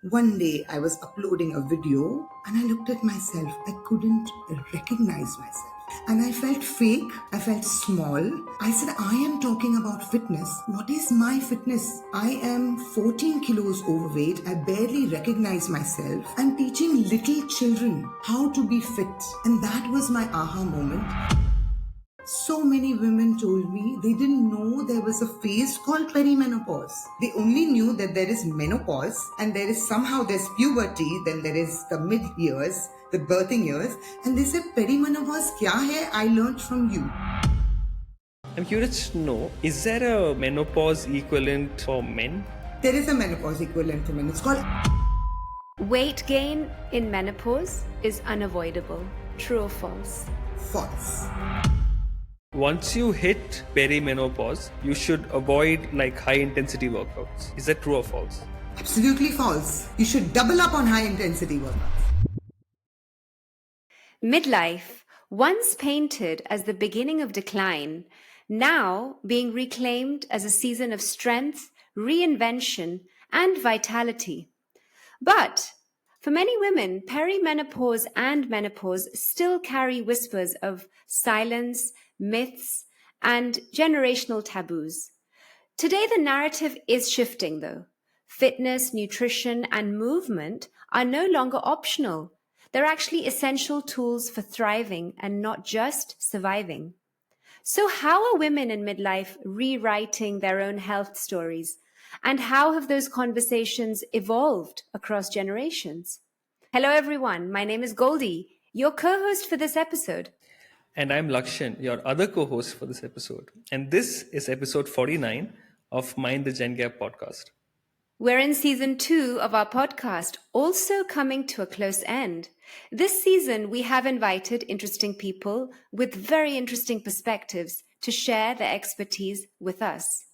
One day I was uploading a video and I looked at myself. I couldn't recognize myself. And I felt fake. I felt small. I said, I am talking about fitness. What is my fitness? I am 14 kilos overweight. I barely recognize myself. I'm teaching little children how to be fit. And that was my aha moment. So many women told me they didn't know there was a phase called perimenopause. They only knew that there is menopause and there's puberty, then there is the mid years, the birthing years, and they said perimenopause kya hai? I learned from you. I'm curious to know, is there a menopause equivalent for men? There is a menopause equivalent for men. It's called Weight gain in menopause is unavoidable. True or false? false. Once you hit perimenopause, you should avoid high intensity workouts. Is that true or false? Absolutely false. You should double up on high intensity workouts. Midlife, once painted as the beginning of decline, now being reclaimed as a season of strength, reinvention, and vitality. But for many women, perimenopause and menopause still carry whispers of silence, myths, and generational taboos. Today, the narrative is shifting, though. Fitness, nutrition, and movement are no longer optional. They're actually essential tools for thriving and not just surviving. So, how are women in midlife rewriting their own health stories? And how have those conversations evolved across generations? Hello, everyone. My name is Goldie, your co host for this episode. And I'm Lakshan, your other co host for this episode. And this is episode 49 of Mind the Gen Gap podcast. We're in season 2 of our podcast, also coming to a close end. This season, we have invited interesting people with very interesting perspectives to share their expertise with us.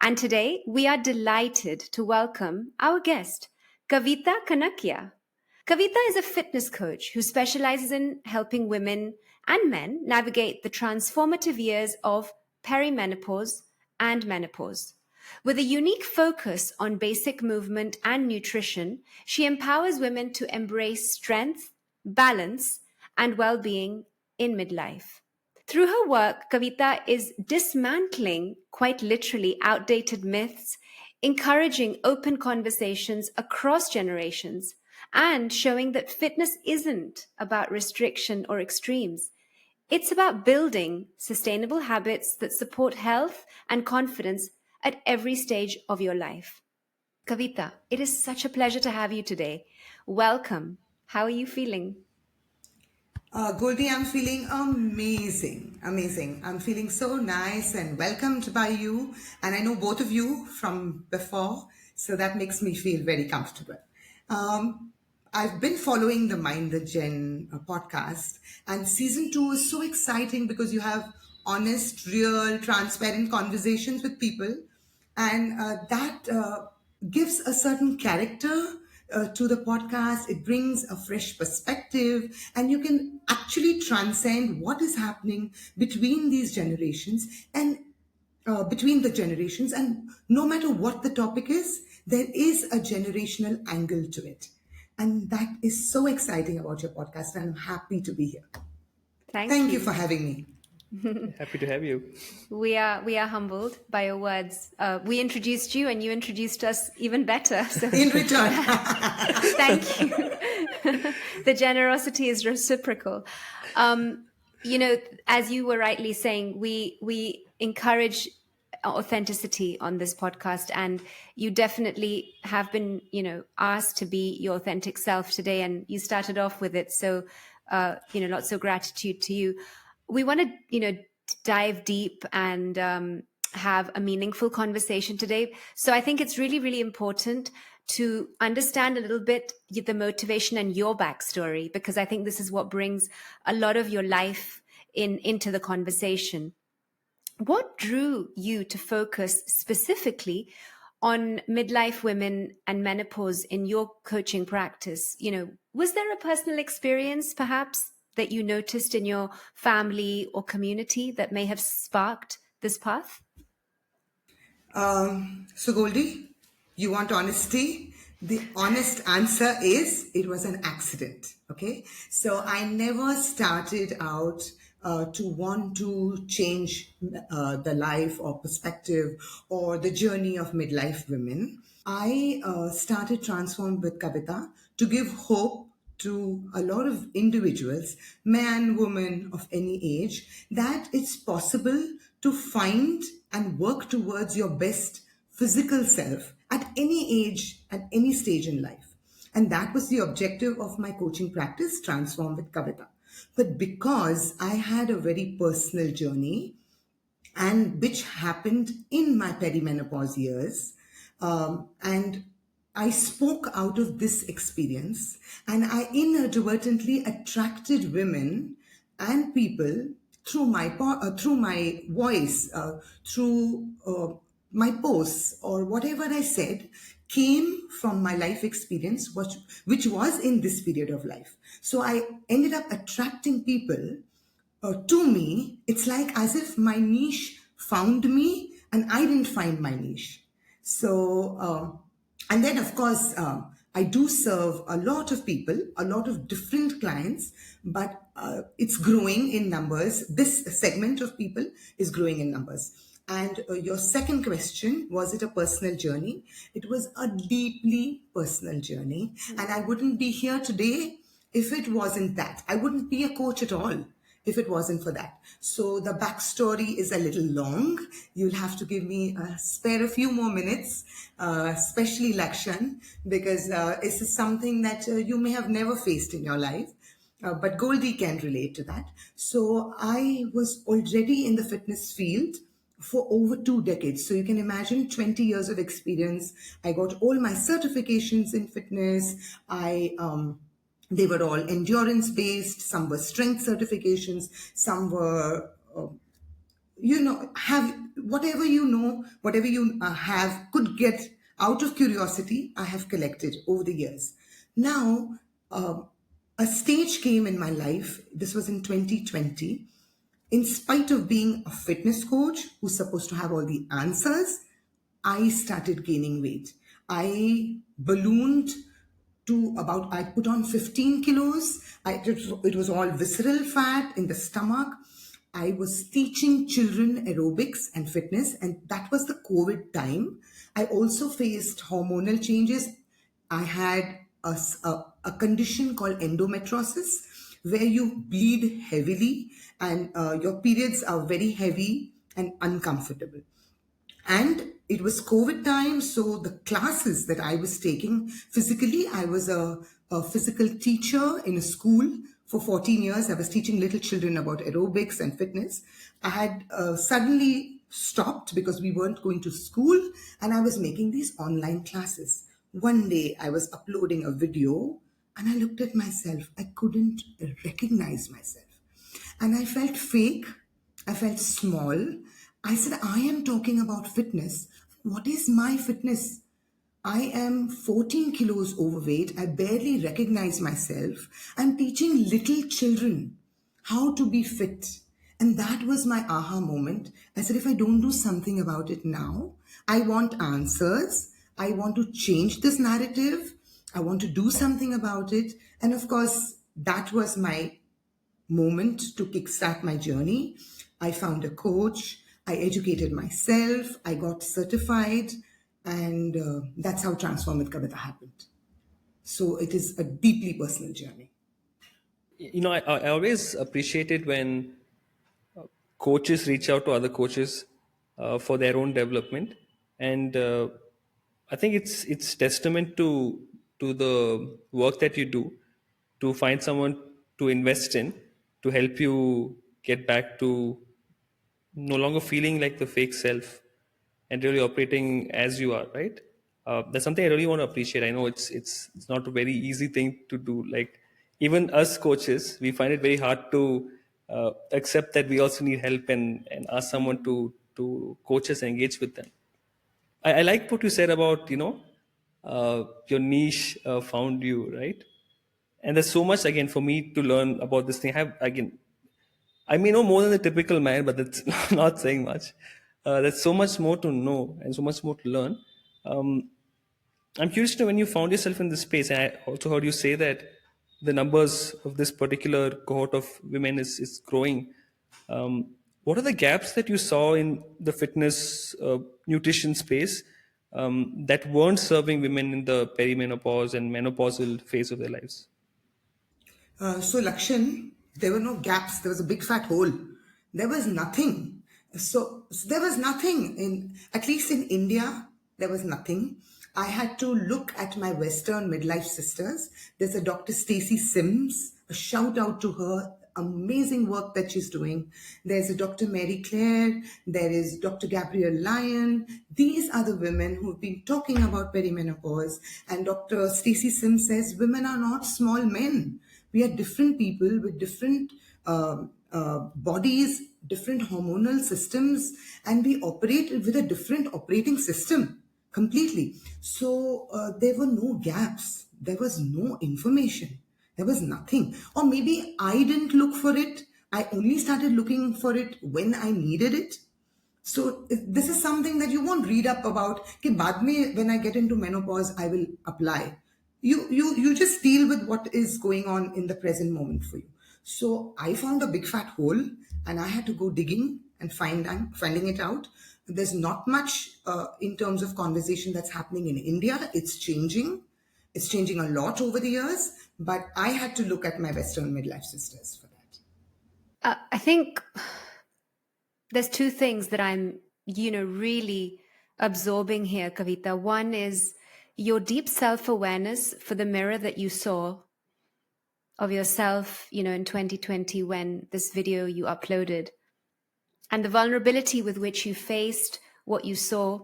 And today, we are delighted to welcome our guest, Kavita Kanakia. Kavita is a fitness coach who specializes in helping women and men navigate the transformative years of perimenopause and menopause. With a unique focus on basic movement and nutrition, she empowers women to embrace strength, balance, and well-being in midlife. Through her work, Kavita is dismantling, quite literally, outdated myths, encouraging open conversations across generations, and showing that fitness isn't about restriction or extremes. It's about building sustainable habits that support health and confidence at every stage of your life. Kavita, it is such a pleasure to have you today. Welcome. How are you feeling? Goldie, I'm feeling amazing, amazing. I'm feeling so nice and welcomed by you. And I know both of you from before, so that makes me feel very comfortable. I've been following the Mind the Gen podcast, and season 2 is so exciting because you have honest, real, transparent conversations with people, and that gives a certain character to the podcast. It brings a fresh perspective, and you can actually transcend what is happening between these generations and between the generations. And no matter what the topic is, there is a generational angle to it. And that is so exciting about your podcast, and I'm happy to be here. Thank Thank you you. for having me. Happy to have you. We are humbled by your words. We introduced you, and you introduced us even better. So In return, thank you. The generosity is reciprocal. As you were rightly saying, we encourage authenticity on this podcast, and you definitely have been, asked to be your authentic self today, and you started off with it. So, lots of gratitude to you. We want to, dive deep and have a meaningful conversation today. So I think it's really, really important to understand a little bit the motivation and your backstory, because I think this is what brings a lot of your life into the conversation. What drew you to focus specifically on midlife women and menopause in your coaching practice? Was there a personal experience perhaps that you noticed in your family or community that may have sparked this path? so Goldie, you want honesty? The honest answer is it was an accident. Okay. So I never started out to want to change the life or perspective or the journey of midlife women. I started Transform with Kavita to give hope to a lot of individuals, man, woman of any age, that it's possible to find and work towards your best physical self at any age, at any stage in life. And that was the objective of my coaching practice, Transform with Kavita. But because I had a very personal journey, and which happened in my perimenopause years. And I spoke out of this experience, and I inadvertently attracted women and people through through my voice, through my posts or whatever I said came from my life experience, which was in this period of life. So I ended up attracting people to me. It's like as if my niche found me and I didn't find my niche. So, and then of course, I do serve a lot of people, a lot of different clients, but it's growing in numbers. This segment of people is growing in numbers. And your second question, was it a personal journey? It was a deeply personal journey. And I wouldn't be here today if it wasn't that. I wouldn't be a coach at all if it wasn't for that. So the backstory is a little long. You'll have to give me spare a few more minutes, especially Lakshan, because this is something that you may have never faced in your life. But Goldie can relate to that. So I was already in the fitness field for over 2 decades. So you can imagine 20 years of experience. I got all my certifications in fitness. They were all endurance based. Some were strength certifications. Some were, have whatever whatever you have could get out of curiosity. I have collected over the years. Now, a stage came in my life. This was in 2020. In spite of being a fitness coach who's supposed to have all the answers, I started gaining weight. I ballooned to about, I put on 15 kilos. It was all visceral fat in the stomach. I was teaching children aerobics and fitness, and that was the COVID time. I also faced hormonal changes. I had a condition called endometriosis, where you bleed heavily and your periods are very heavy and uncomfortable. And it was COVID time, so the classes that I was taking physically, I was a physical teacher in a school for 14 years. I was teaching little children about aerobics and fitness. I had suddenly stopped because we weren't going to school, and I was making these online classes. One day I was uploading a video and I looked at myself. I couldn't recognize myself. And I felt fake. I felt small. I said, I am talking about fitness. What is my fitness? I am 14 kilos overweight. I barely recognize myself. I'm teaching little children how to be fit. And that was my aha moment. I said, if I don't do something about it now, I want answers. I want to change this narrative. I want to do something about it. And of course, that was my moment to kickstart my journey. I found a coach, I educated myself, I got certified, and that's how Transform with Kavita happened. So it is a deeply personal journey. I always appreciate it when coaches reach out to other coaches for their own development, and I think it's testament to the work that you do to find someone to invest in to help you get back to no longer feeling like the fake self and really operating as you are, right? That's something I really want to appreciate. I know it's not a very easy thing to do. Like even us coaches, we find it very hard to accept that we also need help and ask someone to coach us and engage with them. I like what you said about your niche found you, right? And there's so much again for me to learn about this thing. I may know more than the typical man, but that's not saying much. There's so much more to know and so much more to learn. Um, I'm curious to know when you found yourself in this space, and I also heard you say that the numbers of this particular cohort of women is growing. What are the gaps that you saw in the fitness nutrition space that weren't serving women in the perimenopause and menopausal phase of their lives? So, Lakshan, there were no gaps. There was a big fat hole. There was nothing. So there was nothing at least in India, there was nothing. I had to look at my Western midlife sisters. There's a Dr. Stacy Sims, a shout out to her. Amazing work that she's doing. There's a Dr. Mary Claire. There is Dr. Gabrielle Lyon. These are the women who've been talking about perimenopause. And Dr. Stacy Sims says women are not small men. We are different people with different bodies, different hormonal systems, and we operate with a different operating system completely. So there were no gaps. There was no information. There was nothing. Or maybe I didn't look for it. I only started looking for it when I needed it. So this is something that you won't read up about. कि बाद में when I get into menopause, I will apply. You just deal with what is going on in the present moment for you. So I found a big fat hole, and I had to go digging and finding it out. There's not much in terms of conversation that's happening in India. It's changing. It's changing a lot over the years, but I had to look at my Western midlife sisters for that. I think there's two things that I'm, really absorbing here, Kavita. One is your deep self-awareness for the mirror that you saw of yourself, in 2020 when this video you uploaded, and the vulnerability with which you faced what you saw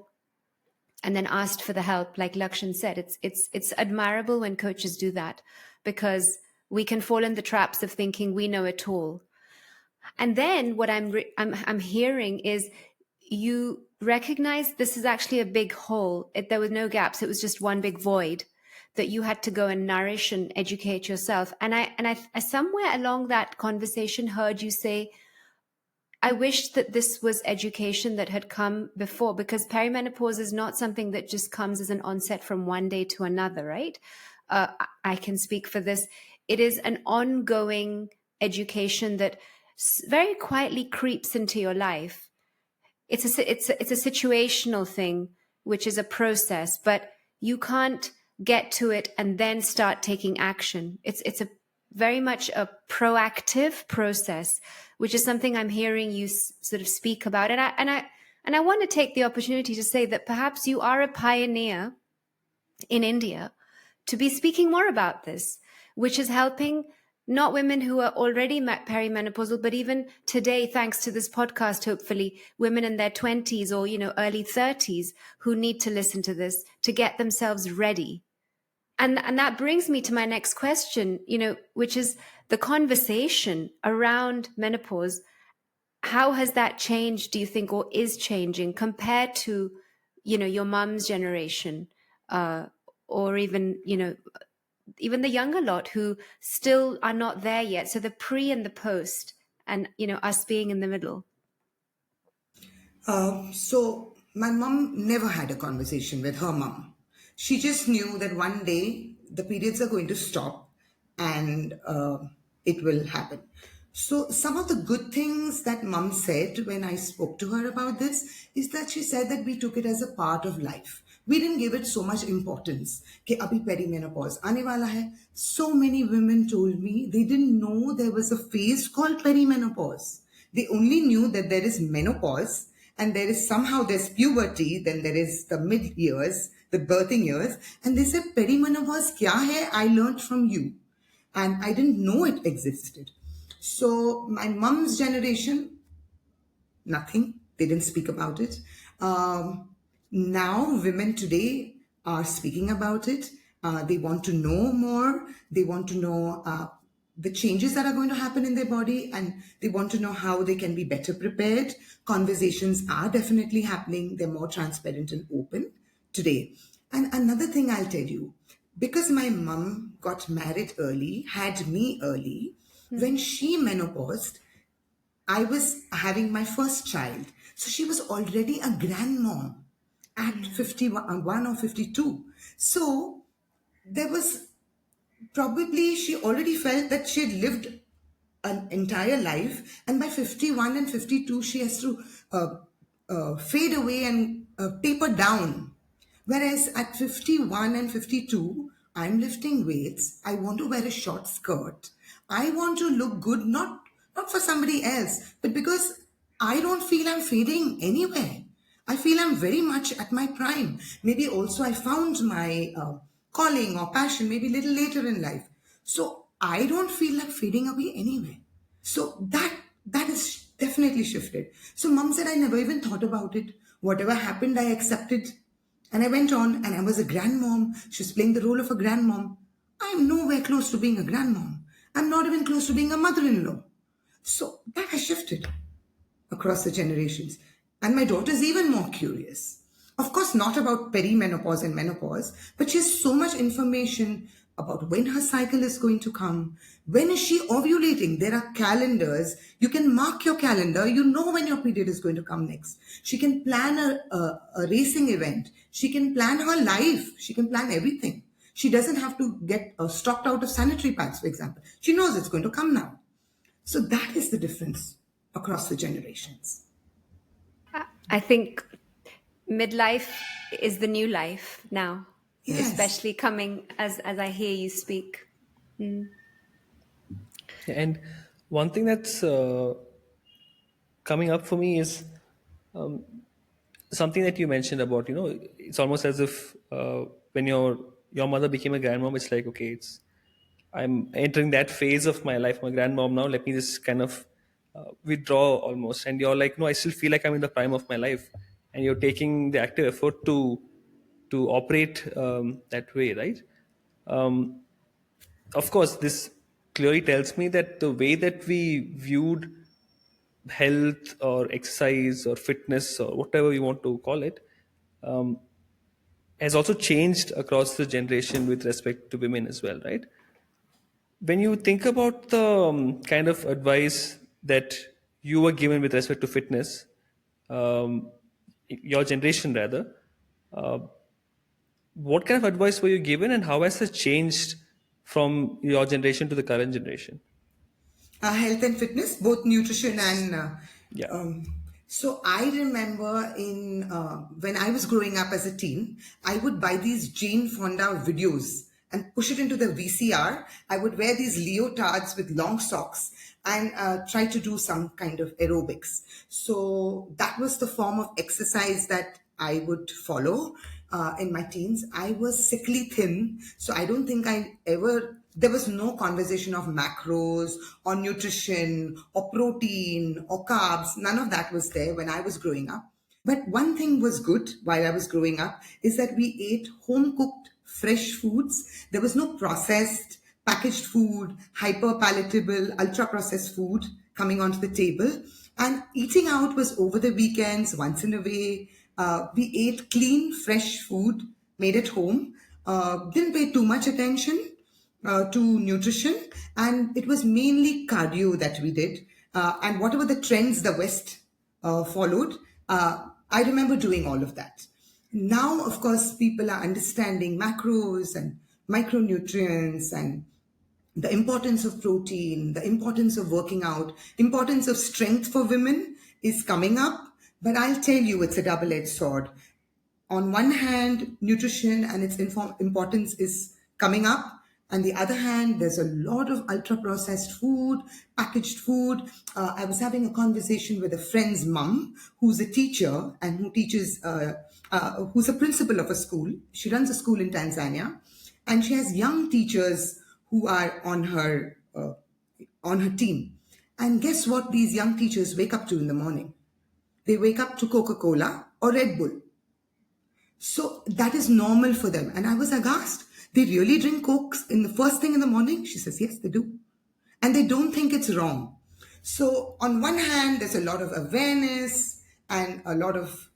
and then asked for the help. Like Lakshan said, it's admirable when coaches do that, because we can fall in the traps of thinking we know it all. And then what I'm hearing is you recognize this is actually a big hole. There were no gaps. It was just one big void that you had to go and nourish and educate yourself. And I somewhere along that conversation heard you say, I wish that this was education that had come before, because perimenopause is not something that just comes as an onset from one day to another, right? I can speak for this. It is an ongoing education that very quietly creeps into your life. It's a situational thing, which is a process, but you can't get to it and then start taking action. It's a very much a proactive process, which is something I'm hearing you sort of speak about. And I want to take the opportunity to say that perhaps you are a pioneer in India to be speaking more about this, which is helping not women who are already perimenopausal, but even today, thanks to this podcast, hopefully, women in their 20s or, early 30s who need to listen to this to get themselves ready. And that brings me to my next question, which is the conversation around menopause. How has that changed, do you think, or is changing compared to, your mom's generation, or even, even the younger lot who still are not there yet? So the pre and the post, and, us being in the middle. So my mom never had a conversation with her mom. She just knew that one day the periods are going to stop and it will happen. So some of the good things that mom said when I spoke to her about this is that she said that we took it as a part of life. We didn't give it so much importance. कि अभी perimenopause आने वाला है. So many women told me they didn't know there was a phase called perimenopause. They only knew that there is menopause, and there is there's puberty, then there is the mid years, the birthing years, and they said perimenopause kya hai? I learned from you, and I didn't know it existed. So my mom's generation, nothing. They didn't speak about it. Now women today are speaking about it. They want to know more. They want to know the changes that are going to happen in their body, and they want to know how they can be better prepared. Conversations are definitely happening. They're more transparent and open today. And another thing I'll tell you, because my mom got married early, had me early, when she menopaused, I was having my first child. So she was already a grandmom. at 51 or 52. So there was probably she already felt that she had lived an entire life, and by 51 and 52 she has to fade away and taper down. Whereas at 51 and 52, I'm lifting weights, I want to wear a short skirt, I want to look good, not for somebody else, but because I don't feel I'm fading anywhere. I feel I'm very much at my prime. Maybe also I found my calling or passion maybe a little later in life. So I don't feel like fading away anyway. So that is definitely shifted. So mom said I never even thought about it. Whatever happened, I accepted. And I went on and I was a grandmom. She was playing the role of a grandmom. I'm nowhere close to being a grandmom. I'm not even close to being a mother-in-law. So that has shifted across the generations. And my daughter's even more curious. Of course, not about perimenopause and menopause, but she has so much information about when her cycle is going to come. When is she ovulating? There are calendars. You can mark your calendar. You know when your period is going to come next. She can plan a racing event. She can plan her life. She can plan everything. She doesn't have to get stocked out of sanitary pads, for example. She knows it's going to come now. So that is the difference across the generations. I think midlife is the new life now, Yes. especially coming as I hear you speak. Mm. And one thing that's coming up for me is something that you mentioned about, it's almost as if when your mother became a grandmom, it's like, okay, it's I'm entering that phase of my life, my grandmom now. Let me just kind of withdraw almost. And you're like, no, I still feel like I'm in the prime of my life, and you're taking the active effort to operate that way, right? Um, of course, this clearly tells me that the way that we viewed health or exercise or fitness or whatever you want to call it has also changed across the generation with respect to women as well, right? When you think about the kind of advice that you were given with respect to fitness, um, your generation rather, uh, what kind of advice were you given, and how has it changed from your generation to the current generation? Health and fitness, both nutrition Yes. and Yeah. um, so I remember in when I was growing up as a teen, I would buy these Jane Fonda videos and push it into the VCR. I would wear these leotards with long socks and try to do some kind of aerobics. So that was the form of exercise that I would follow in my teens. I was sickly thin, so I don't think I ever, there was no conversation of macros or nutrition or protein or carbs. None of that was there when I was growing up. But one thing was good while I was growing up is that we ate home cooked fresh foods. There was no processed, packaged food, hyper palatable, ultra processed food coming onto the table. And eating out was over the weekends, once in a way. We ate clean, fresh food made at home. Didn't pay too much attention to nutrition, and it was mainly cardio that we did. And whatever the trends the West followed, I remember doing all of that. Now, of course, people are understanding macros and micronutrients and the importance of protein, the importance of working out, importance of strength for women is coming up. But I'll tell you, it's a double-edged sword. On one hand, nutrition and its importance is coming up. On the other hand, there's a lot of ultra processed food, packaged food. I was having a conversation with a friend's mum who's a teacher and who teaches, who's a principal of a school. She runs a school in Tanzania, and she has young teachers who are on her team. And guess what these young teachers wake up to in the morning? They wake up to Coca-Cola or Red Bull. So that is normal for them. And I was aghast. They really drink Cokes in the first thing in the morning? She says, yes, they do. And they don't think it's wrong. So on one hand, there's a lot of awareness and a lot of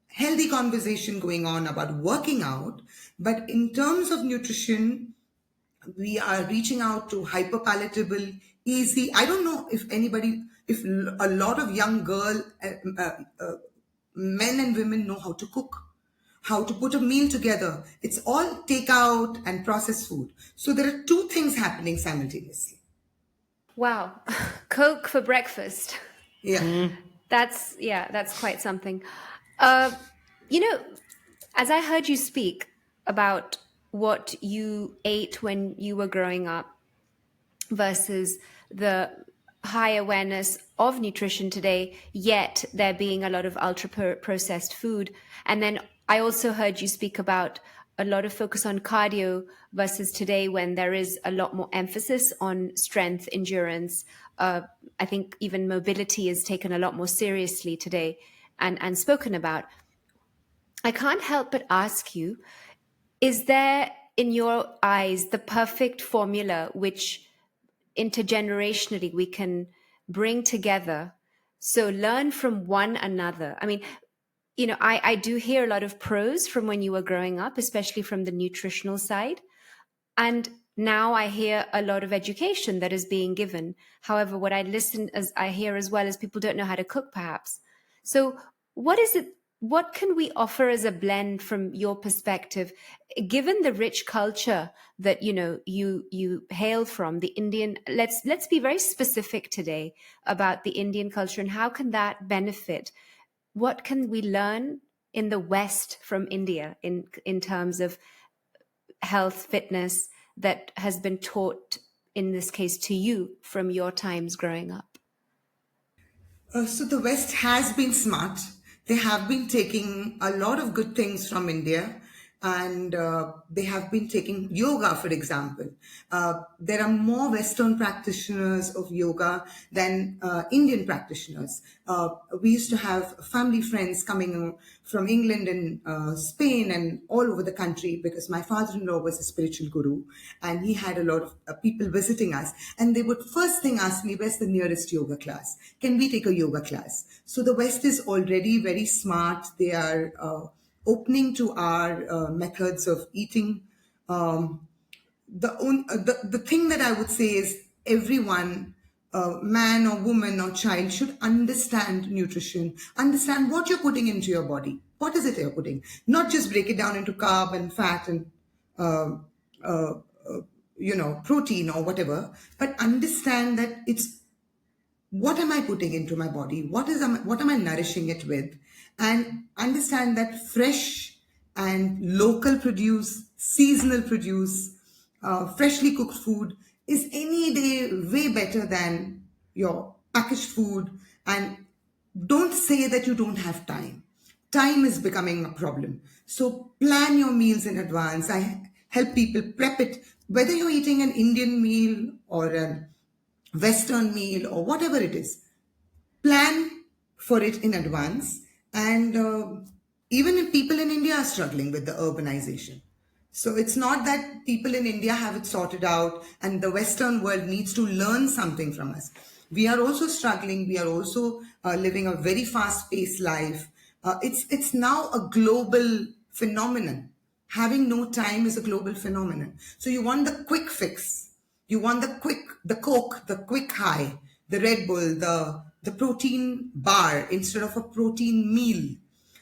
healthy conversation going on about working out. But in terms of nutrition, we are reaching out to hyper palatable, easy. I don't know if anybody, if a lot of young girl men and women know how to cook, how to put a meal together. It's all takeout and processed food. So there are two things happening simultaneously. Wow. Coke for breakfast. Yeah. That's quite something. Uh, you know, as I heard you speak about what you ate when you were growing up versus the high awareness of nutrition today, yet there being a lot of ultra processed food. And then I also heard you speak about a lot of focus on cardio versus today when there is a lot more emphasis on strength, endurance. I think even mobility is taken a lot more seriously today and spoken about. I can't help but ask you, is there in your eyes the perfect formula which intergenerationally we can bring together, so learn from one another? I mean, I do hear a lot of pros from when you were growing up, especially from the nutritional side, and now I hear a lot of education that is being given. However, what I hear as well is people don't know how to cook, perhaps. So what is it, what can we offer as a blend from your perspective, given the rich culture that you hail from, the Indian? Let's be very specific today about the Indian culture and how can that benefit. What can we learn in the West from India in terms of health, fitness, that has been taught, in this case, to you from your times growing up? So the West has been smart. They have been taking a lot of good things from India, and they have been taking yoga, for example. There are more Western practitioners of yoga than Indian practitioners. We used to have family friends coming from England and Spain and all over the country because my father-in-law was a spiritual guru and he had a lot of people visiting us, and they would first thing ask me, where's the nearest yoga class? Can we take a yoga class? So the West is already very smart. They are opening to our methods of eating. The thing that I would say is everyone, man or woman or child, should understand nutrition, understand what you're putting into your body. What is it you're putting? Not just break it down into carb and fat and uh, uh, protein or whatever, but understand that it's what am I putting into my body? What am I nourishing it with? And understand that fresh and local produce, seasonal produce, freshly cooked food is any day way better than your packaged food. And don't say that you don't have time. Time is becoming a problem. So plan your meals in advance. I help people prep it, whether you're eating an Indian meal or a Western meal or whatever it is. Plan for it in advance. And even if people in India are struggling with the urbanization. So it's not that people in India have it sorted out and the Western world needs to learn something from us. We are also struggling. We are also living a very fast-paced life. It's now a global phenomenon. Having no time is a global phenomenon. So you want the quick fix. You want the Coke, the quick high, the Red Bull, the protein bar instead of a protein meal.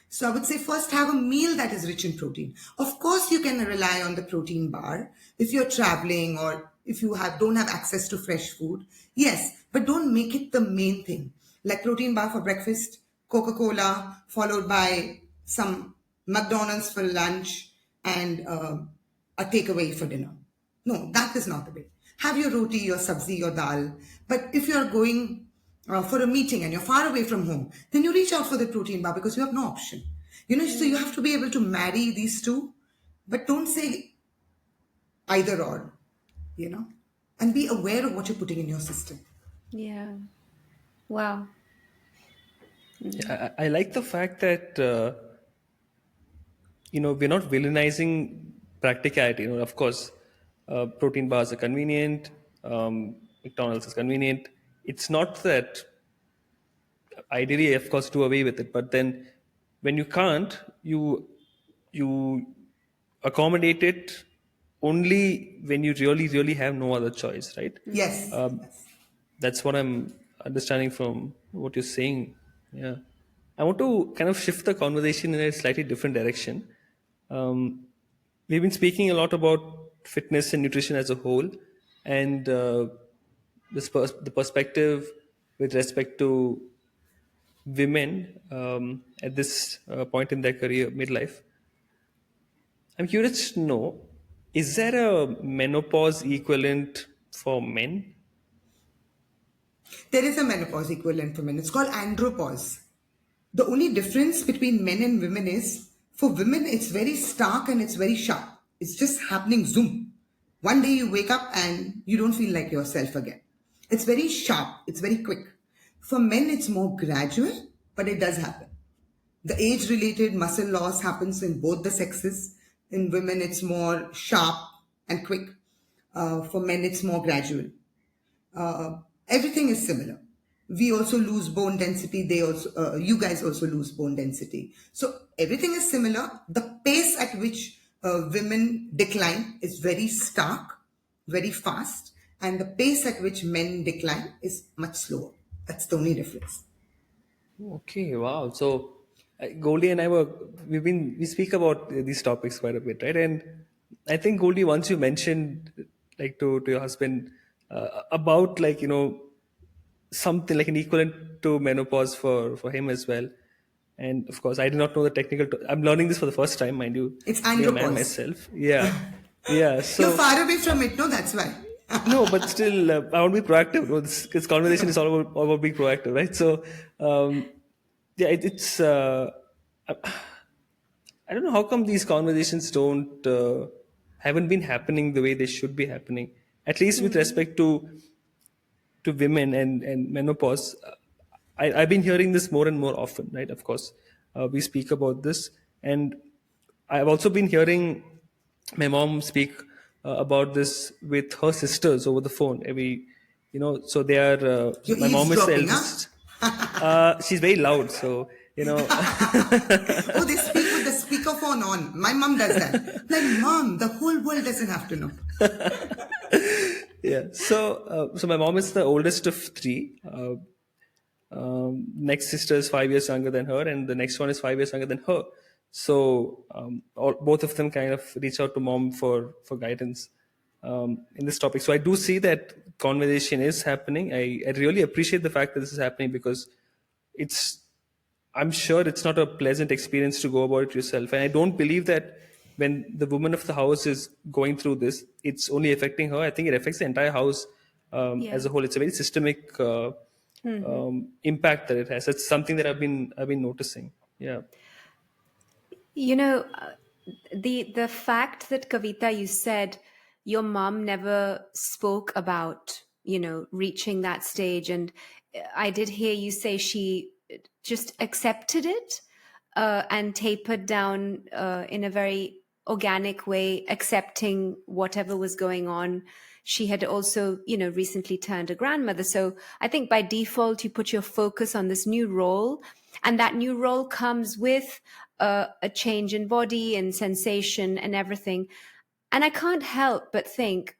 So I would say first have a meal that is rich in protein. Of course, you can rely on the protein bar if you're traveling or if you don't have access to fresh food. Yes, but don't make it the main thing. Like protein bar for breakfast, Coca-Cola, followed by some McDonald's for lunch and a takeaway for dinner. No, that is not the way. Have your roti, your sabzi, your dal. But if you're going for a meeting and you're far away from home, then you reach out for the protein bar because you have no option. So you have to be able to marry these two, but don't say either or, you know, and be aware of what you're putting in your system. Yeah. Wow. I like the fact that we're not villainizing practicality. Of course, protein bars are convenient. McDonald's is convenient. It's not that ideally, of course, do away with it, but then when you can't, you accommodate it only when you really, really have no other choice, right? Yes. Yes. That's what I'm understanding from what you're saying. Yeah. I want to kind of shift the conversation in a slightly different direction. Um, we've been speaking a lot about fitness and nutrition as a whole, and the perspective with respect to women at this point in their career, midlife. I'm curious to know, is there a menopause equivalent for men? There is a menopause equivalent for men. It's called andropause. The only difference between men and women is for women, it's very stark and it's very sharp. It's just happening zoom. One day you wake up and you don't feel like yourself again. It's very sharp, it's very quick. For men, it's more gradual, but it does happen. The age related muscle loss happens in both the sexes. In women, it's more sharp and quick. For men, it's more gradual. Everything is similar. We also lose bone density. They also, you guys also lose bone density. So everything is similar. The pace at which women decline is very stark, very fast, and the pace at which men decline is much slower. That's the only difference. Okay, wow. So Goldie and I we speak about these topics quite a bit, right? And I think Goldie, once you mentioned like to your husband about like something like an equivalent to menopause for him as well. And of course, I did not know the technical. I'm learning this for the first time, mind you, It's being a man andropause. myself. Yeah, yeah. You're So far away from it, no? That's why. no, but still, I want to be proactive. No, this conversation is all about being proactive, right? So, yeah, it's. I don't know how come these conversations don't haven't been happening the way they should be happening. At least with respect to women and menopause. I've been hearing this more and more often, right? Of course, we speak about this, and I've also been hearing my mom speak about this with her sisters over the phone. So they are. You're My mom is the eavesdropping, huh? eldest. She's very loud, so you know. Oh, they speak with the speakerphone on. My mom does that. Like, mom, the whole world doesn't have to know. Yeah. So my mom is the oldest of three. Next sister is 5 years younger than her, and the next one is 5 years younger than her. So both of them kind of reach out to mom for guidance in this topic. So I do see that conversation is happening. I really appreciate the fact that this is happening because it's I'm sure it's not a pleasant experience to go about it yourself. And I don't believe that when the woman of the house is going through this, it's only affecting her. I think it affects the entire house as Yeah. a whole. It's a very systemic impact that it has. That's something that I've been noticing. Yeah. You know, the fact that Kavita, you said your mom never spoke about, reaching that stage, and I did hear you say she just accepted it and tapered down in a very organic way, accepting whatever was going on. She had also, recently turned a grandmother. So I think by default, you put your focus on this new role. And that new role comes with a change in body and sensation and everything. And I can't help but think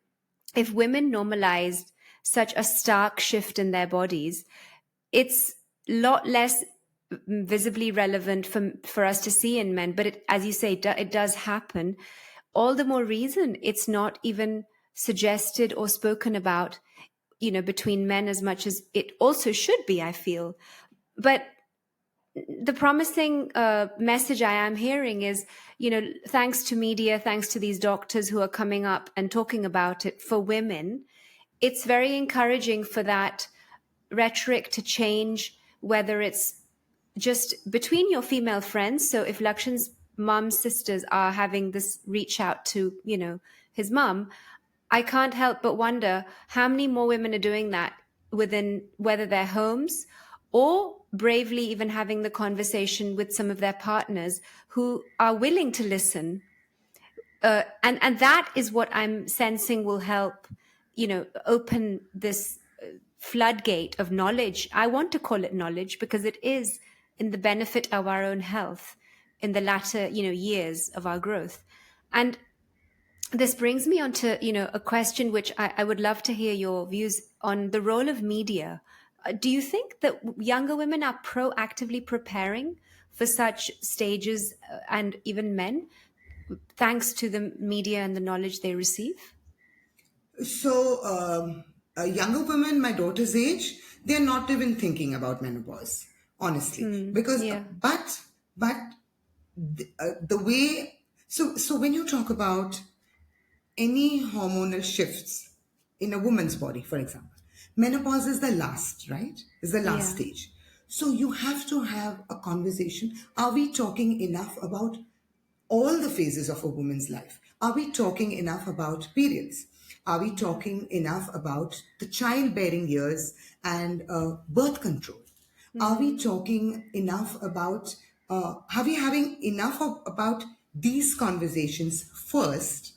if women normalized such a stark shift in their bodies, it's a lot less visibly relevant for us to see in men. But as you say, it does happen. All the more reason it's not even suggested or spoken about, between men as much as it also should be, I feel. But the promising message I am hearing is, thanks to media, thanks to these doctors who are coming up and talking about it for women, it's very encouraging for that rhetoric to change, whether it's just between your female friends. So if Lakshan's mom's sisters are having this reach out to, his mom, I can't help but wonder how many more women are doing that within whether their homes or bravely even having the conversation with some of their partners who are willing to listen. And that is what I'm sensing will help, open this floodgate of knowledge. I want to call it knowledge because it is in the benefit of our own health in the latter, years of our growth. And this brings me on to, a question which I would love to hear your views on the role of media Do you think that younger women are proactively preparing for such stages, and even men, thanks to the media and the knowledge they receive? So, younger women, my daughter's age, they're not even thinking about menopause, honestly, because, Yeah. but the way, so when you talk about any hormonal shifts in a woman's body, for example, menopause is the last, right? Is the last Yeah. stage. So you have to have a conversation. Are we talking enough about all the phases of a woman's life? Are we talking enough about periods? Are we talking enough about the childbearing years and birth control? Are we talking enough about, are we having enough about these conversations first? Yeah.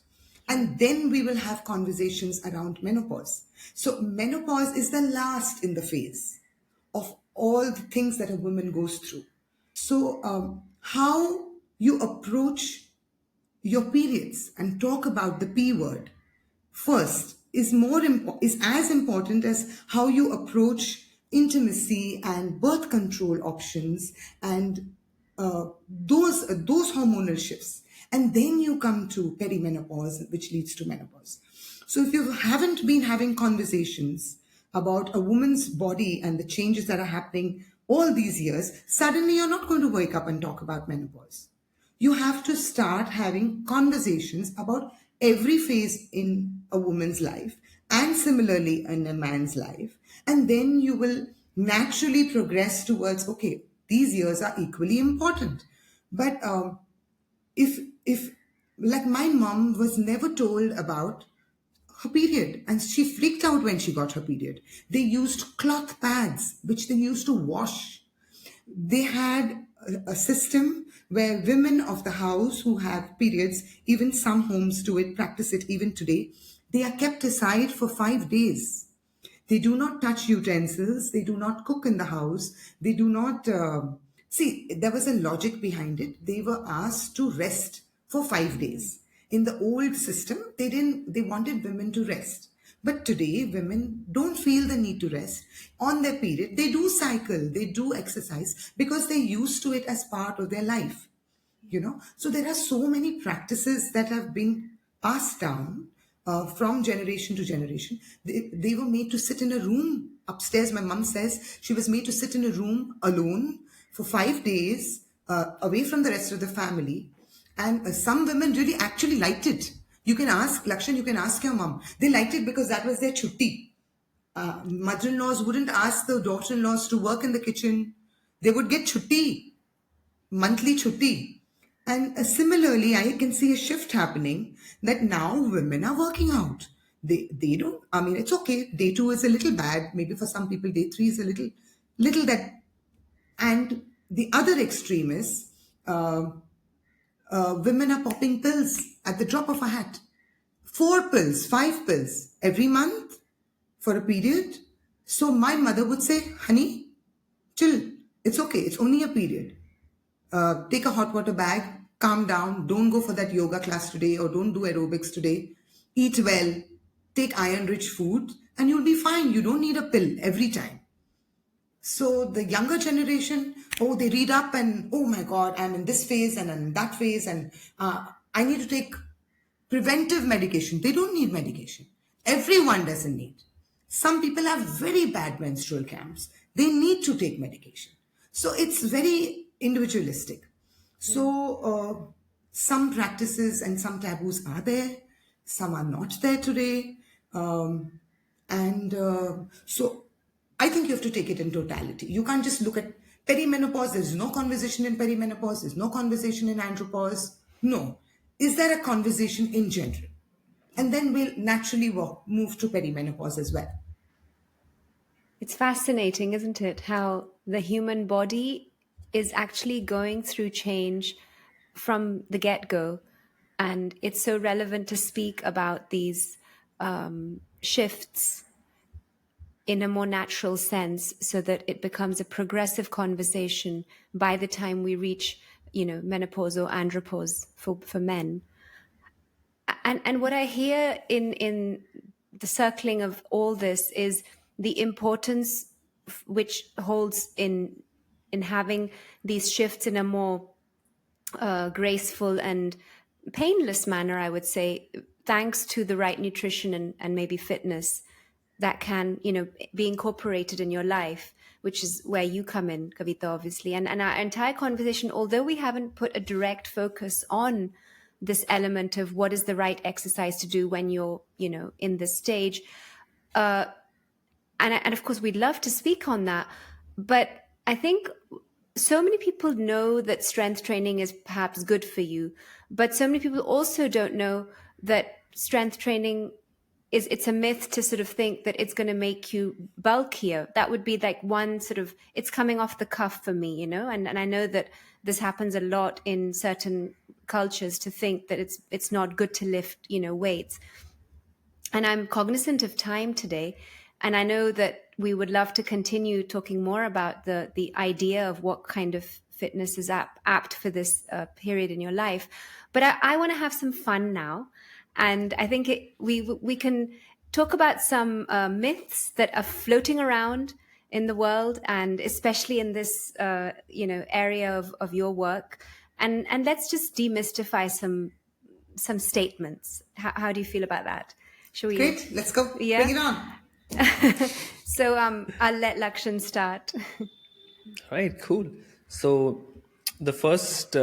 And then we will have conversations around menopause. So, menopause is the last in the phase of all the things that a woman goes through. So, how you approach your periods and talk about the P word first is is as important as how you approach intimacy and birth control options and those hormonal shifts. And then you come to perimenopause, which leads to menopause. So if you haven't been having conversations about a woman's body and the changes that are happening all these years, suddenly you're not going to wake up and talk about menopause. You have to start having conversations about every phase in a woman's life and similarly in a man's life. And then you will naturally progress towards, okay, these years are equally important. But if like my mom was never told about her period and she freaked out when she got her period. They used cloth pads which they used to wash. They had a system where women of the house who have periods, even some homes do it, practice it even today, they are kept aside for 5 days. They do not touch utensils. They do not cook in the house. They do not. See, there was a logic behind it. They were asked to rest for 5 days. In the old system, they didn't. They wanted women to rest. But today, women don't feel the need to rest on their period. They do cycle. They do exercise because they're used to it as part of their life. So there are so many practices that have been passed down from generation to generation. They were made to sit in a room upstairs. My mom says she was made to sit in a room alone for 5 days, away from the rest of the family. And some women really actually liked it. You can ask Lakshan, you can ask your mom, they liked it because that was their chutti. Mother-in-laws wouldn't ask the daughter-in-laws to work in the kitchen. They would get chutti, monthly chutti. And similarly, I can see a shift happening that now women are working out. They don't. I mean, it's okay. Day two is a little bad. Maybe for some people, day three is a little that. And the other extreme is women are popping pills at the drop of a hat. 4 pills, 5 pills every month for a period. So my mother would say, honey, chill. It's okay. It's only a period. Take a hot water bag, calm down, don't go for that yoga class today or don't do aerobics today. Eat well, take iron rich food, and you'll be fine. You don't need a pill every time. So the younger generation, oh, they read up and, oh my God, I'm in this phase and I'm in that phase, and I need to take preventive medication. They don't need medication. Everyone doesn't need. Some people have very bad menstrual cramps. They need to take medication. So it's very individualistic. Yeah. So some practices and some taboos are there, some are not there today. And so I think you have to take it in totality. You can't just look at perimenopause. There's no conversation in perimenopause. There's no conversation in andropause. No. Is there a conversation in general? And then we'll naturally move to perimenopause as well. It's fascinating, isn't it? How the human body is actually going through change from the get go. And it's so relevant to speak about these shifts in a more natural sense so that it becomes a progressive conversation by the time we reach, menopause or andropause for men. And what I hear in the circling of all this is the importance which holds in having these shifts in a more graceful and painless manner, I would say, thanks to the right nutrition and maybe fitness that can, be incorporated in your life, which is where you come in, Kavita, obviously. And our entire conversation, although we haven't put a direct focus on this element of what is the right exercise to do when you're, in this stage, and of course we'd love to speak on that, but I think so many people know that strength training is perhaps good for you, but so many people also don't know that strength training it's a myth to sort of think that it's going to make you bulkier. That would be like one sort of, it's coming off the cuff for me, and I know that this happens a lot in certain cultures, to think that it's not good to lift, weights. And I'm cognizant of time today, and I know that we would love to continue talking more about the idea of what kind of fitness is apt for this period in your life. But I want to have some fun now, and I think we can talk about some myths that are floating around in the world, and especially in this area of your work, and let's just demystify some statements. How do you feel about that? Shall we? Great, let's go. Yeah. Bring it on. So I'll let Lakshan start. Right, cool. So the first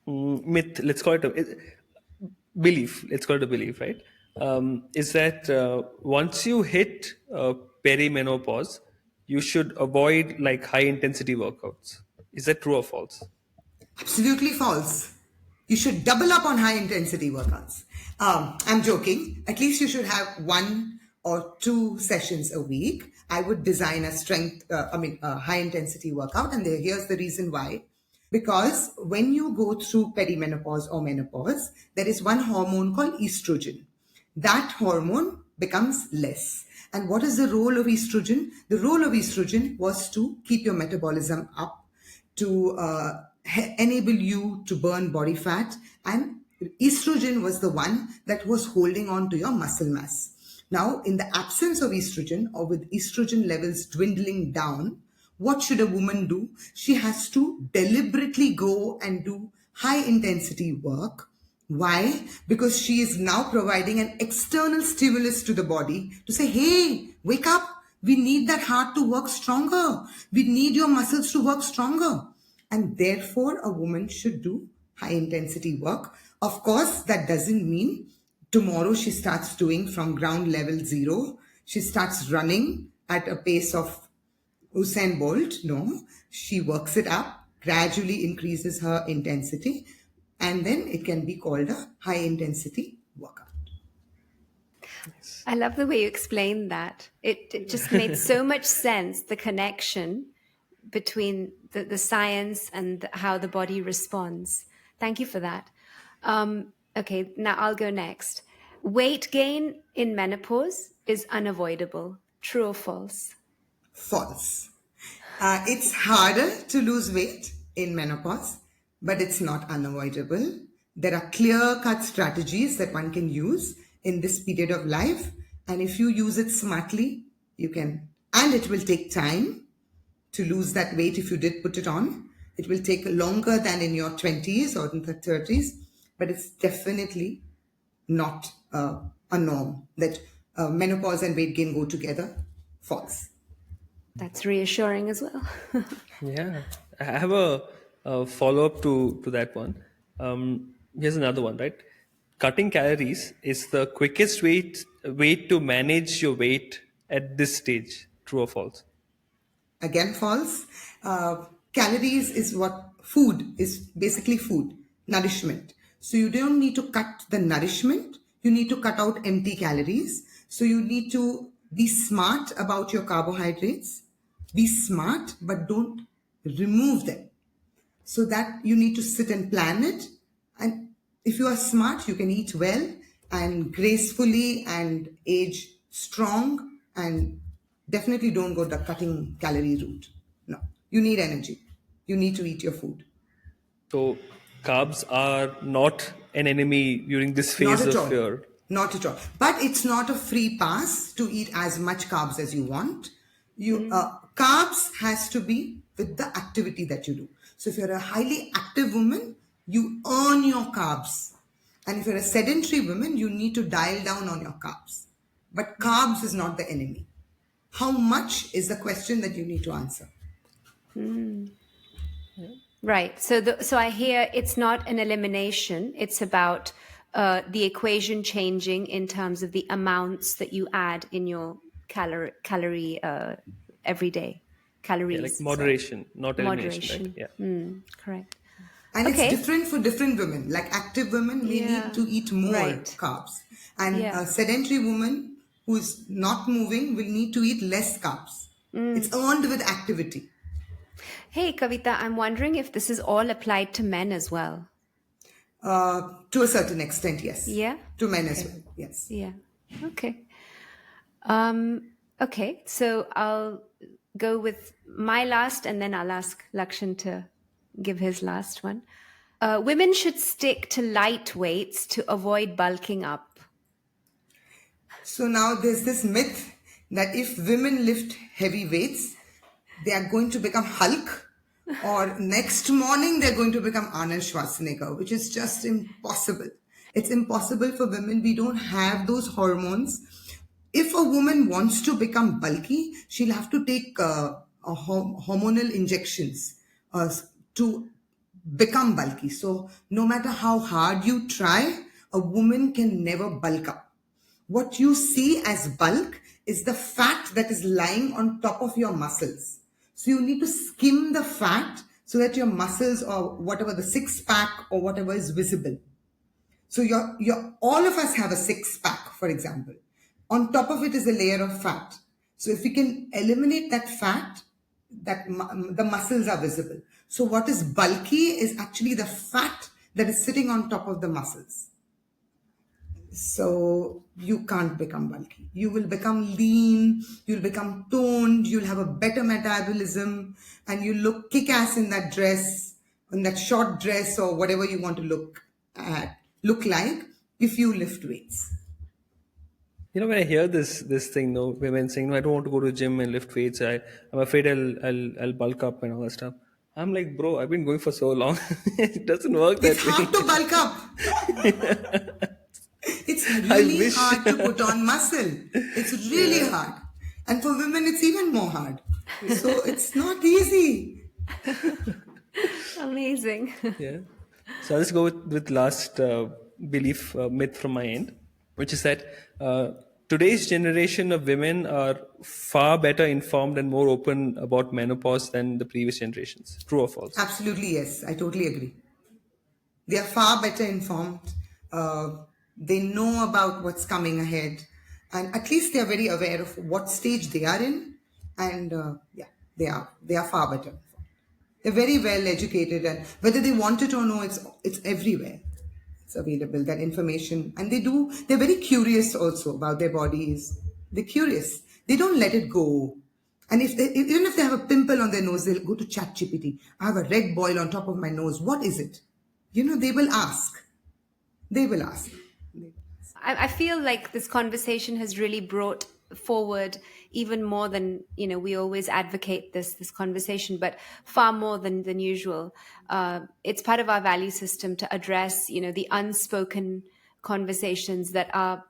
myth, let's call it a belief, let's call it a belief, right? Is that once you hit perimenopause, you should avoid like high intensity workouts. Is that true or false? Absolutely false. You should double up on high intensity workouts. I'm joking. At least you should have 1 or 2 sessions a week. I would design a high intensity workout. And here's the reason why. Because when you go through perimenopause or menopause, there is one hormone called estrogen. That hormone becomes less. And what is the role of estrogen? The role of estrogen was to keep your metabolism up, to enable you to burn body fat, and estrogen was the one that was holding on to your muscle mass. Now, in the absence of estrogen, or with estrogen levels dwindling down, what should a woman do? She has to deliberately go and do high intensity work. Why? Because she is now providing an external stimulus to the body to say, hey, wake up. We need that heart to work stronger. We need your muscles to work stronger. And therefore, a woman should do high intensity work. Of course, that doesn't mean tomorrow she starts doing from ground level 0. She starts running at a pace of Usain Bolt. No, she works it up, gradually increases her intensity, and then it can be called a high intensity workout. I love the way you explained that. It just made so much sense, the connection between the science and how the body responds. Thank you for that. Okay, now I'll go next. Weight gain in menopause is unavoidable. True or false? False. It's harder to lose weight in menopause, but it's not unavoidable. There are clear-cut strategies that one can use in this period of life, and if you use it smartly, you can. And it will take time to lose that weight if you did put it on. It will take longer than in your 20s or in the 30s, but it's definitely not a norm that menopause and weight gain go together. False. That's reassuring as well. Yeah, I have a follow up to that one. Here's another one, right? Cutting calories is the quickest way to manage your weight at this stage. True or false? Again, false. Calories is what food is, basically food, nourishment. So you don't need to cut the nourishment. You need to cut out empty calories. So you need to be smart about your carbohydrates. Be smart, but don't remove them. So that you need to sit and plan it. And if you are smart, you can eat well and gracefully and age strong, and definitely don't go the cutting calorie route. No, you need energy. You need to eat your food. So carbs are not an enemy during this Not phase at of all. your. Not at all. But it's not a free pass to eat as much carbs as you want. Carbs has to be with the activity that you do. So if you're a highly active woman, you earn your carbs, and if you're a sedentary woman, you need to dial down on your carbs. But carbs is not the enemy. How much is the question that you need to answer. Right. So I hear it's not an elimination. It's about the equation changing in terms of the amounts that you add in your calorie every day. Yeah, like Calories. Sorry. moderation, not elimination, right? Moderation. Yeah. Correct. And it's Okay. different for different women. Like active women may need Yeah. to eat more Right. carbs, and Yeah. a sedentary woman who's not moving will need to eat less carbs. It's earned with activity. Hey, Kavita, I'm wondering if this is all applied to men as well. To a certain extent, yes. Yeah. To men as Okay. well, yes. Yeah. Okay. Okay. So I'll go with my last, and then I'll ask Lakshan to give his last one. Women should stick to light weights to avoid bulking up. So now there's this myth that if women lift heavy weights, they are going to become Hulk, or next morning they're going to become Arnold Schwarzenegger, which is just impossible. It's impossible for women. We don't have those hormones. If a woman wants to become bulky, she'll have to take hormonal injections to become bulky. So no matter how hard you try, a woman can never bulk up. What you see as bulk is the fat that is lying on top of your muscles. So you need to skim the fat so that your muscles, or whatever, the six pack or whatever, is visible. So all of us have a six pack, for example. On top of it is a layer of fat. So if we can eliminate that fat, the muscles are visible. So what is bulky is actually the fat that is sitting on top of the muscles. So you can't become bulky. You will become lean, you'll become toned, you'll have a better metabolism, and you look kick-ass in that dress, in that short dress, or whatever you want to look like if you lift weights. You know, when I hear this thing, no, women saying, "No, I don't want to go to the gym and lift weights. I'm afraid I'll bulk up and all that stuff." I'm like, bro, I've been going for so long. It doesn't work It's that way. hard to bulk up. It's I really wish. hard to put on muscle. It's really Yeah. hard. And for women, it's even more hard. So it's not easy. Amazing. Yeah. So I'll just go with last belief myth from my end, which is that today's generation of women are far better informed and more open about menopause than the previous generations. True or false? Absolutely, yes. I totally agree. They are far better informed. They know about what's coming ahead, and at least they are very aware of what stage they are in. And yeah, they are far better. They're very well educated, and whether they want it or no, it's everywhere. It's available, that information, and they're very curious also about their bodies. They're curious. They don't let it go. And even if they have a pimple on their nose, they'll go to ChatGPT. I have a red boil on top of my nose. What is it? They will ask. They will ask. I feel like this conversation has really brought forward even more than we always advocate this conversation, but far more than usual. It's part of our value system to address the unspoken conversations that are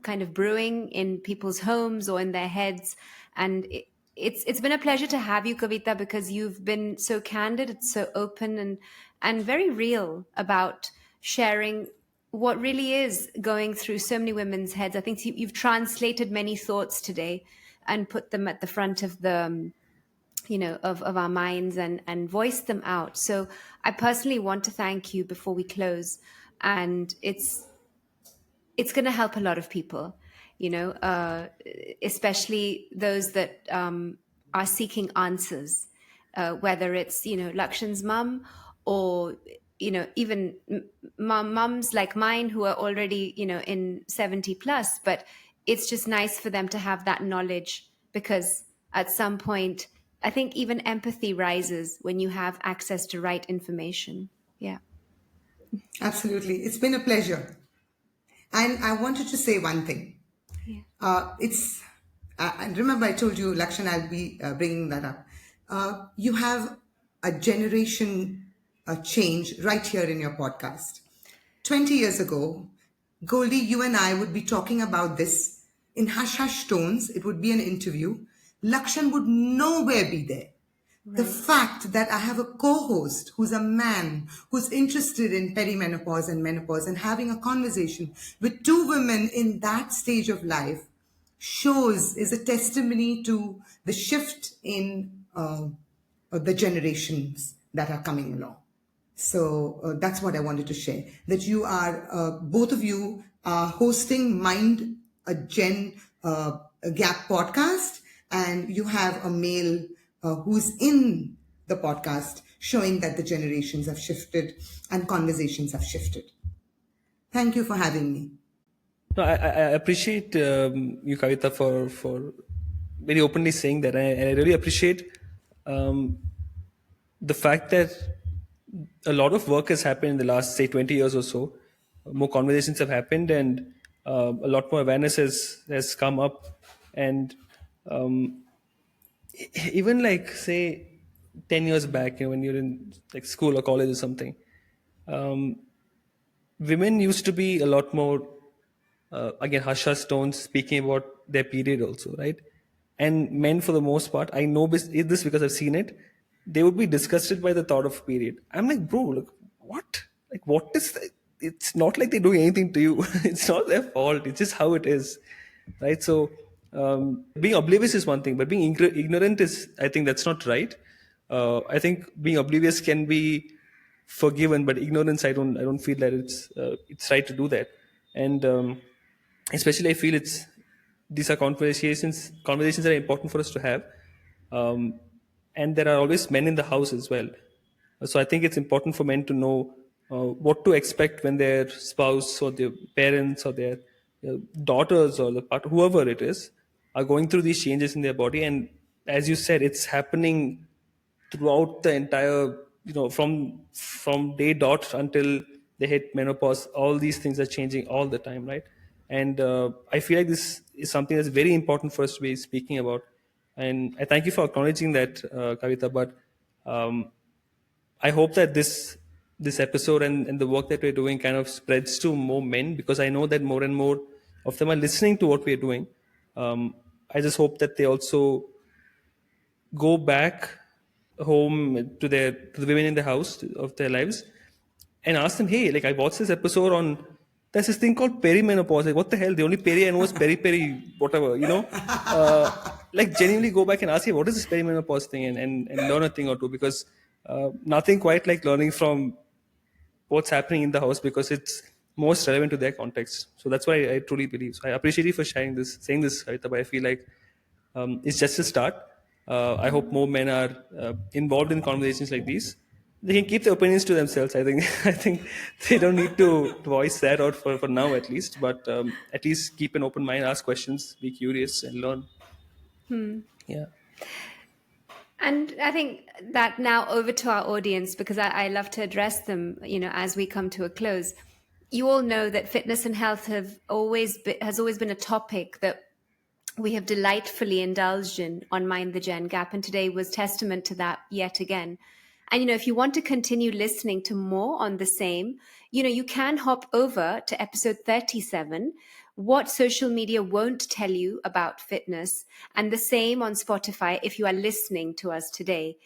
kind of brewing in people's homes or in their heads. And it's been a pleasure to have you, Kavita, because you've been so candid, it's so open and very real about sharing what really is going through so many women's heads. I think you've translated many thoughts today and put them at the front of the of our minds and voiced them out. So I personally want to thank you before we close. And it's going to help a lot of people, especially those that are seeking answers, whether it's, Lakshan's mum or, even mums like mine who are already, in 70 plus. But it's just nice for them to have that knowledge, because at some point, I think even empathy rises when you have access to right information. Yeah. Absolutely. It's been a pleasure. And I wanted to say one thing. Yeah. It's and remember, I told you, Lakshan, I'll be bringing that up. You have a generation change right here in your podcast. 20 years ago, Goldie, you and I would be talking about this in hush hush tones. It would be an interview. Lakshan would nowhere be there. The Right. fact that I have a co-host who's a man who's interested in perimenopause and menopause and having a conversation with two women in that stage of life shows is a testimony to the shift in the generations that are coming along. So that's what I wanted to share. That you are, both of you are hosting Mind a Gen a Gap podcast, and you have a male who's in the podcast showing that the generations have shifted and conversations have shifted. Thank you for having me. No, I appreciate you, Kavita, for very openly saying that. And I really appreciate um, the fact that a lot of work has happened in the last, say, 20 years or so. More conversations have happened, and a lot more awareness has come up. And um, even like, say, 10 years back, when you're in like school or college or something, um, women used to be a lot more again hush hush tones speaking about their period also, right? And men, for the most part, I know this because I've seen it, they would be disgusted by the thought of period. I'm like, bro, look, what, like, what is that? It's not like they're doing anything to you. It's not their fault, it's just how it is, right? So being oblivious is one thing, but being ignorant is, I think that's not right. I think being oblivious can be forgiven, but ignorance, I don't feel that it's right to do that. And especially I feel it's these are conversations that are important for us to have. And there are always men in the house as well, so I think it's important for men to know what to expect when their spouse or their parents or their daughters or whoever it is are going through these changes in their body. And as you said, it's happening throughout the entire, from day dot until they hit menopause. All these things are changing all the time, right? And I feel like this is something that's very important for us to be speaking about. And I thank you for acknowledging that, Kavita. But I hope that this episode and the work that we're doing kind of spreads to more men, because I know that more and more of them are listening to what we're doing. I just hope that they also go back home to the women in the house of their lives and ask them, hey, like, I watched this episode on, there's this thing called perimenopause. Like, what the hell? The only peri I know is peri, whatever, like, genuinely go back and ask, hey, what is this perimenopause thing? And learn a thing or two, because nothing quite like learning from what's happening in the house, because it's most relevant to their context. So that's what I truly believe. So I appreciate you for saying this, Harita, but I feel like it's just a start. I hope more men are involved in conversations like these. They can keep their opinions to themselves. I think I think they don't need to voice that out for now, at least. But at least keep an open mind, ask questions, be curious, and learn. Yeah. And I think that now over to our audience, because I love to address them, as we come to a close. You all know that fitness and health has always been a topic that we have delightfully indulged in on Mind the Gen Gap, and today was testament to that yet again. And if you want to continue listening to more on the same, you can hop over to episode 37, What Social Media Won't Tell You About Fitness, and the same on Spotify if you are listening to us today.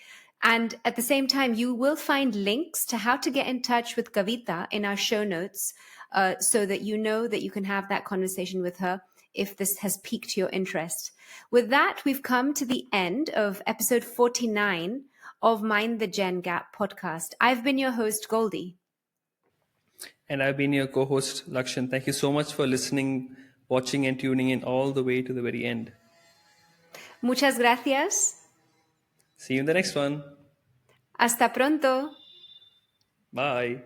And at the same time, you will find links to how to get in touch with Kavita in our show notes, so that you know that you can have that conversation with her if this has piqued your interest. With that, we've come to the end of episode 49 of Mind the Gen Gap podcast. I've been your host, Goldie. And I've been your co-host, Lakshan. Thank you so much for listening, watching, and tuning in all the way to the very end. Muchas gracias. See you in the next one. Hasta pronto. Bye.